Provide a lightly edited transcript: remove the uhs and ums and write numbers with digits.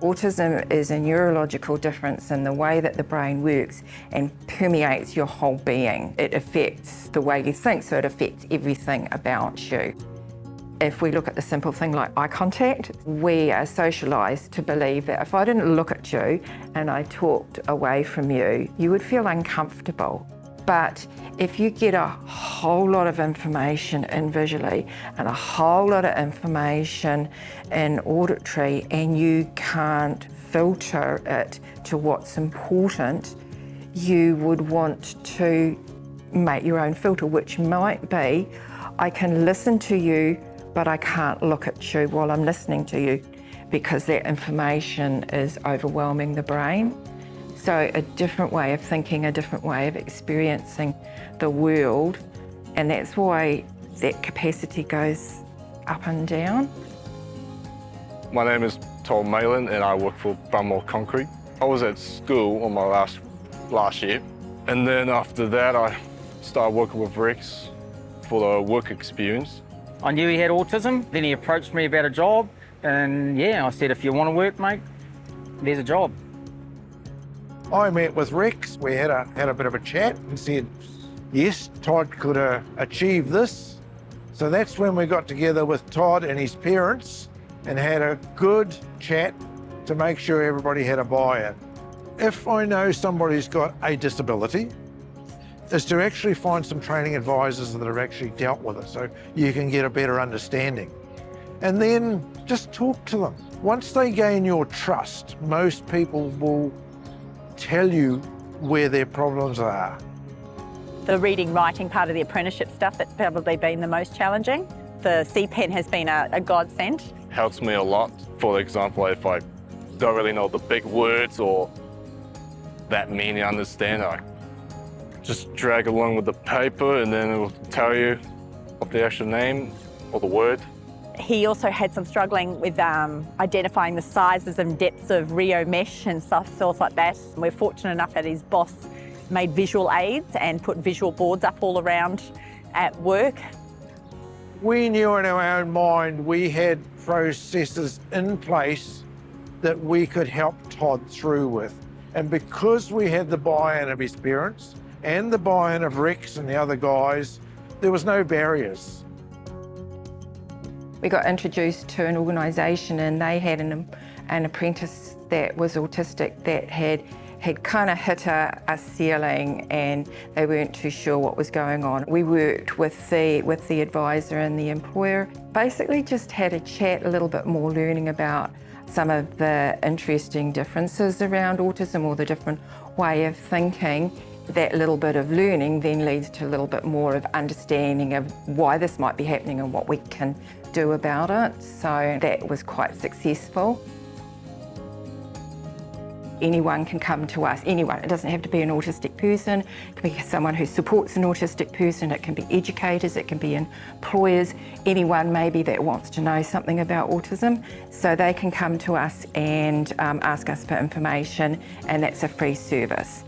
Autism is a neurological difference in the way that the brain works and permeates your whole being. It affects the way you think, so it affects everything about you. If we look at the simple thing like eye contact, we are socialised to believe that if I didn't look at you and I talked away from you, you would feel uncomfortable. But if you get a whole lot of information in visually and a whole lot of information in auditory and you can't filter it to what's important, you would want to make your own filter, which might be, I can listen to you, but I can't look at you while I'm listening to you because that information is overwhelming the brain. So a different way of thinking, a different way of experiencing the world, and that's why that capacity goes up and down. My name is Tom Malin and I work for Brumwell Concrete. I was at school on my last year, and then after that I started working with Rex for the work experience. I knew he had autism, then he approached me about a job, and yeah, I said, if you want to work, mate, there's a job. I met with Rex, we had a bit of a chat and said, yes, Todd could achieve this. So that's when we got together with Todd and his parents and had a good chat to make sure everybody had a buy-in. If I know somebody's got a disability, is to actually find some training advisors that have actually dealt with it so you can get a better understanding. And then just talk to them. Once they gain your trust, most people will tell you where their problems are. The reading, writing part of the apprenticeship stuff, that's probably been the most challenging. The CPEN has been a godsend. Helps me a lot. For example, if I don't really know the big words or that meaning to understand, I just drag along with the paper and then it will tell you of the actual name or the word. He also had some struggling with identifying the sizes and depths of Rio mesh and stuff like that. We're fortunate enough that his boss made visual aids and put visual boards up all around at work. We knew in our own mind we had processes in place that we could help Todd through with. And because we had the buy-in of his parents and the buy-in of Rex and the other guys, there was no barriers. We got introduced to an organisation and they had an apprentice that was autistic that had kind of hit a ceiling and they weren't too sure what was going on. We worked with the advisor and the employer, basically just had a chat a little bit more, learning about some of the interesting differences around autism or the different way of thinking. That little bit of learning then leads to a little bit more of understanding of why this might be happening and what we can do about it. So that was quite successful. Anyone can come to us, anyone. It doesn't have to be an autistic person. It can be someone who supports an autistic person. It can be educators, it can be employers, anyone maybe that wants to know something about autism. So they can come to us and ask us for information, and that's a free service.